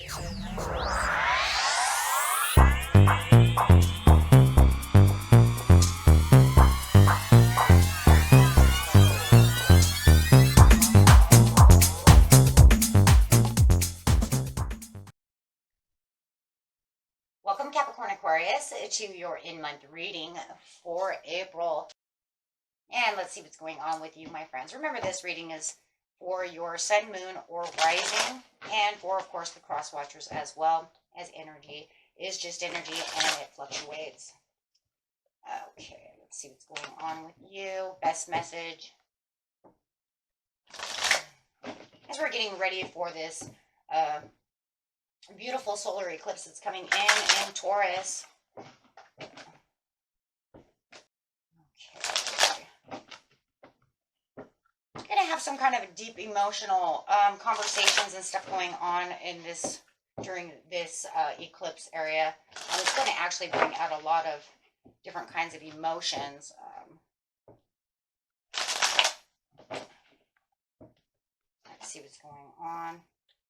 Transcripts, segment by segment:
Welcome, Capricorn Aquarius, to your in-month reading for April. And let's see what's going on with you, my friends. Remember, this reading is for your sun, moon, or rising, and for, of course, the cross watchers as well, as energy is just energy and it fluctuates. Okay, let's see what's going on with you. Best message. As we're getting ready for this beautiful solar eclipse that's coming in Taurus. Okay. Gonna have some kind of deep emotional conversations and stuff going on in this during this eclipse area. It's going to actually bring out a lot of different kinds of emotions. Let's see what's going on.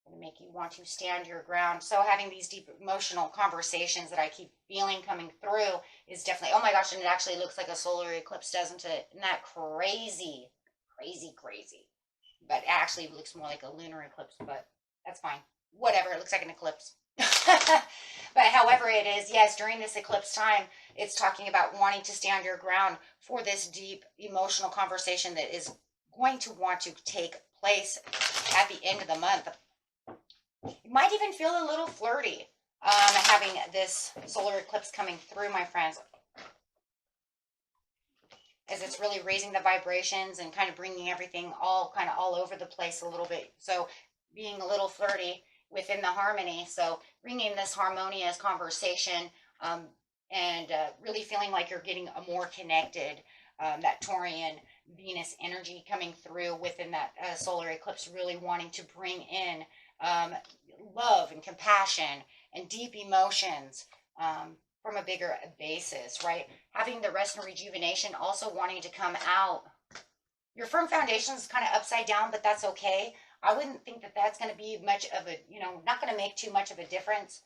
To make you want to stand your ground. So having these deep emotional conversations that I keep feeling coming through is definitely, oh my gosh, and it actually looks like a solar eclipse, doesn't it? Isn't that crazy? Crazy. But it actually looks more like a lunar eclipse, but that's fine. Whatever, it looks like an eclipse. But however it is, yes, during this eclipse time, it's talking about wanting to stand your ground for this deep emotional conversation that is going to want to take place at the end of the month. You might even feel a little flirty having this solar eclipse coming through, my friends, as it's really raising the vibrations and kind of bringing everything all over the place a little bit. So being a little flirty within the harmony. So bringing this harmonious conversation and really feeling like you're getting a more connected, that Taurian Venus energy coming through within that solar eclipse, really wanting to bring in love and compassion and deep emotions from a bigger basis, right? Having the rest and rejuvenation also wanting to come out. Your firm foundation is kind of upside down, but that's okay. I wouldn't think that that's going to be much of a, not going to make too much of a difference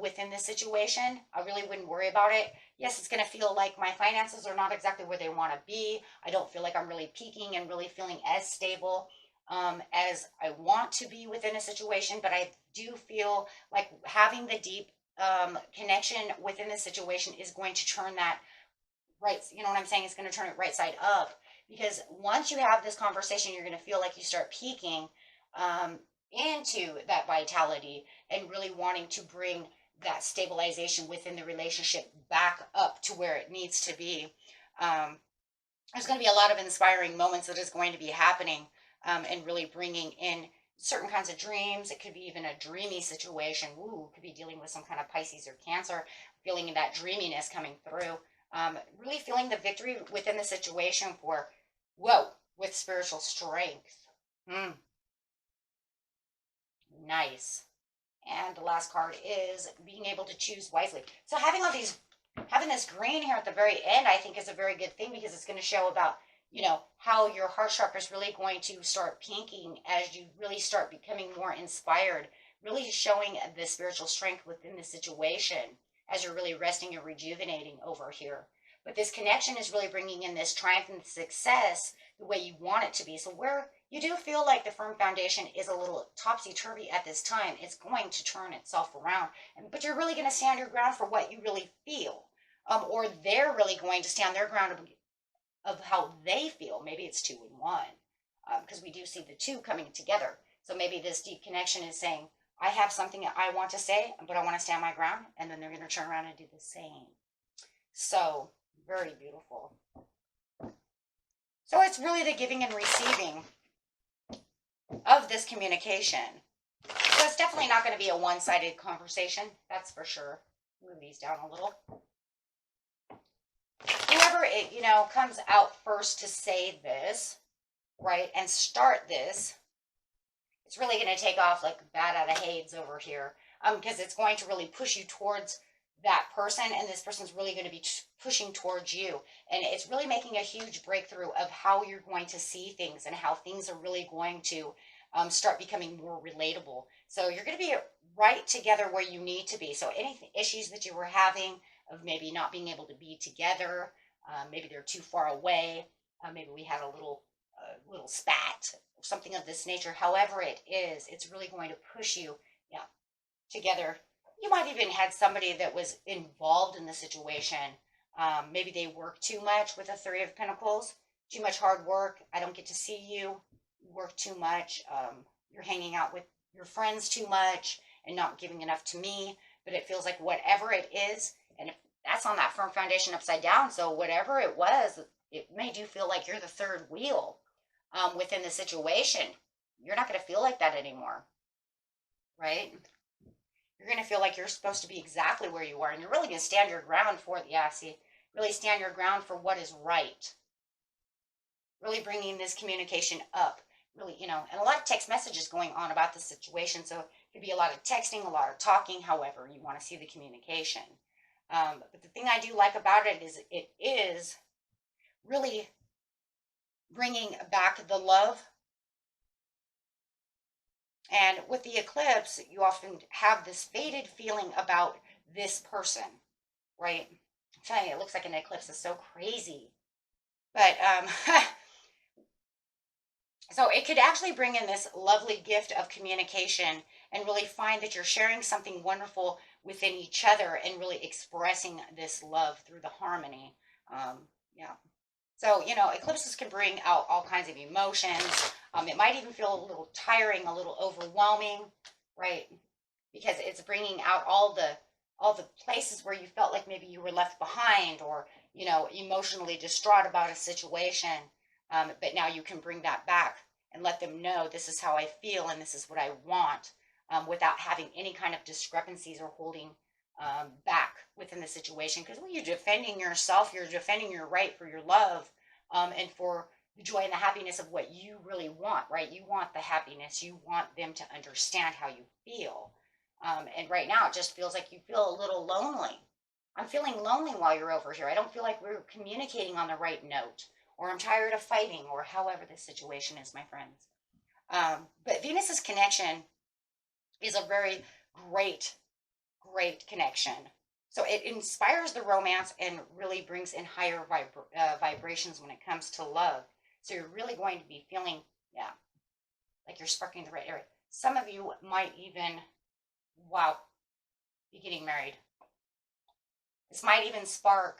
within this situation. I really wouldn't worry about it. Yes, it's going to feel like my finances are not exactly where they want to be. I don't feel like I'm really peaking and really feeling as stable as I want to be within a situation, but I do feel like having the deep connection within the situation is going to turn that right, you know what I'm saying? It's going to turn it right side up, because once you have this conversation, you're going to feel like you start peaking into that vitality and really wanting to bring that stabilization within the relationship back up to where it needs to be. There's going to be a lot of inspiring moments that is going to be happening. And really bringing in certain kinds of dreams. It could be even a dreamy situation. Ooh, could be dealing with some kind of Pisces or Cancer, feeling that dreaminess coming through. Really feeling the victory within the situation for, with spiritual strength. Nice. And the last card is being able to choose wisely. So having this green here at the very end, I think is a very good thing, because it's going to show about how your heart chakra is really going to start pinking as you really start becoming more inspired, really showing the spiritual strength within the situation as you're really resting and rejuvenating over here. But this connection is really bringing in this triumph and success the way you want it to be. So where you do feel like the firm foundation is a little topsy-turvy at this time, it's going to turn itself around. But you're really going to stand your ground for what you really feel. Or they're really going to stand their ground of how they feel. Maybe it's 2 and 1, because we do see the 2 coming together. So maybe this deep connection is saying, I have something that I want to say, but I want to stand my ground, and then they're going to turn around and do the same. So very beautiful. So it's really the giving and receiving of this communication. So it's definitely not going to be a one-sided conversation, that's for sure. Move these down a little. Whoever it, comes out first to say this, right, and start this, it's really going to take off like bat out of Hades over here, because it's going to really push you towards that person, and this person's really going to be pushing towards you, and it's really making a huge breakthrough of how you're going to see things and how things are really going to start becoming more relatable. So you're going to be right together where you need to be. So any issues that you were having of maybe not being able to be together, maybe they're too far away, maybe we had a little spat or something of this nature. However it is, it's really going to push you, yeah, together. You might even had somebody that was involved in the situation. Maybe they work too much with a Three of Pentacles, too much hard work. I don't get to see you. You work too much. You're hanging out with your friends too much and not giving enough to me. But it feels like whatever it is, and if that's on that firm foundation upside down. So whatever it was, it made you feel like you're the third wheel within the situation. You're not going to feel like that anymore, right? You're going to feel like you're supposed to be exactly where you are, and you're really going to stand your ground for it. Yeah, see, really stand your ground for what is right. Really bringing this communication up. Really, and a lot of text messages going on about the situation. So it could be a lot of texting, a lot of talking, however you want to see the communication. But the thing I do like about it is really bringing back the love. And with the eclipse, you often have this faded feeling about this person, right? I'm telling you, it looks like an eclipse is so crazy. But so it could actually bring in this lovely gift of communication and really find that you're sharing something wonderful within each other and really expressing this love through the harmony. Yeah. So, eclipses can bring out all kinds of emotions. It might even feel a little tiring, a little overwhelming, right? Because it's bringing out all the places where you felt like maybe you were left behind or, emotionally distraught about a situation. But now you can bring that back and let them know this is how I feel and this is what I want, without having any kind of discrepancies or holding back within the situation. Because when you're defending yourself, you're defending your right for your love, and for the joy and the happiness of what you really want, right? You want the happiness. You want them to understand how you feel. And right now, it just feels like you feel a little lonely. I'm feeling lonely while you're over here. I don't feel like we're communicating on the right note, or I'm tired of fighting, or however the situation is, my friends. But Venus's connection is a very great connection. So it inspires the romance and really brings in higher vibrations when it comes to love. So you're really going to be feeling, yeah, like you're sparking the right area. Some of you might even, wow, be getting married. This might even spark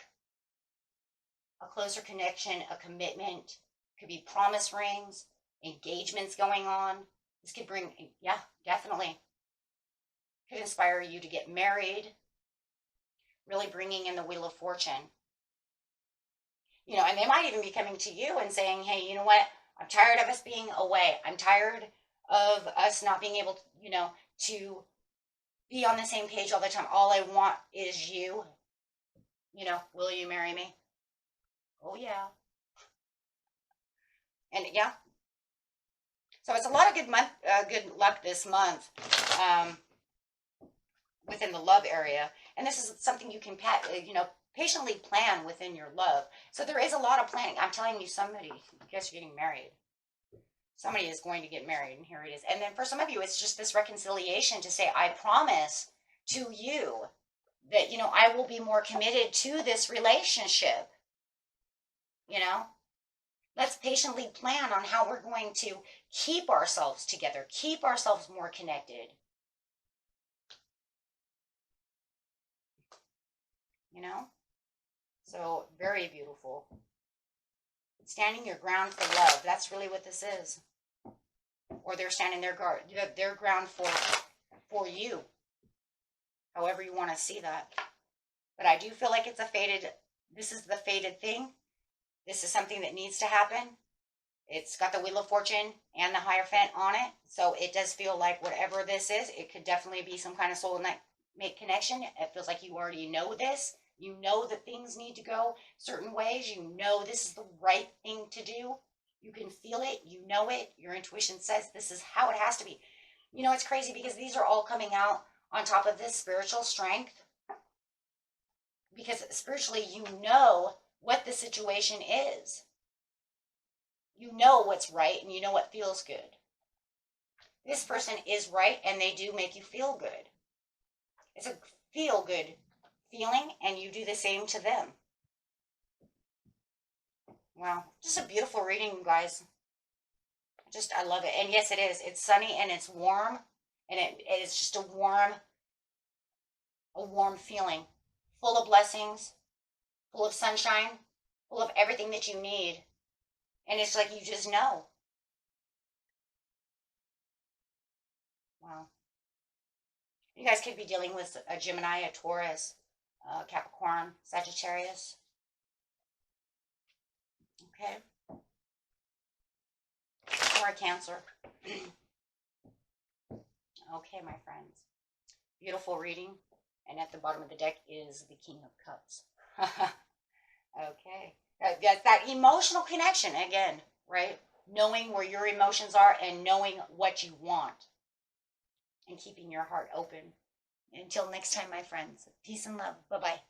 a closer connection, a commitment. Could be promise rings, engagements going on. This could bring, yeah, definitely. Could inspire you to get married. Really bringing in the Wheel of Fortune. And they might even be coming to you and saying, hey, you know what? I'm tired of us being away. I'm tired of us not being able to, to be on the same page all the time. All I want is you. Will you marry me? Oh, yeah. And yeah. So it's a lot of good luck this month within the love area. And this is something you can, patiently plan within your love. So there is a lot of planning. I'm telling you, somebody, I guess you're getting married. Somebody is going to get married, and here it is. And then for some of you, it's just this reconciliation to say, I promise to you that, I will be more committed to this relationship. Let's patiently plan on how we're going to keep ourselves together, keep ourselves more connected. So very beautiful. Standing your ground for love. That's really what this is. Or they're standing their ground for you. However you want to see that. But I do feel like this is the fated thing. This is something that needs to happen. It's got the Wheel of Fortune and the Hierophant on it. So it does feel like whatever this is, it could definitely be some kind of soulmate connection. It feels like you already know this. You know that things need to go certain ways. You know this is the right thing to do. You can feel it. You know it. Your intuition says this is how it has to be. It's crazy because these are all coming out on top of this spiritual strength. Because spiritually, you know what the situation is. You know what's right and you know what feels good. This person is right, and they do make you feel good. It's a feel good feeling, and you do the same to them. Wow, just a beautiful reading, guys. I love it. And yes, it is. It's sunny and it's warm, and it's just a warm feeling, full of blessings, full of sunshine, full of everything that you need. And it's like you just know. Wow. You guys could be dealing with a Gemini, a Taurus, Capricorn, Sagittarius. Okay. Or a Cancer. Okay, my friends. Beautiful reading. And at the bottom of the deck is the King of Cups. Okay. That's that emotional connection again, right? Knowing where your emotions are and knowing what you want. And keeping your heart open. Until next time, my friends. Peace and love. Bye-bye.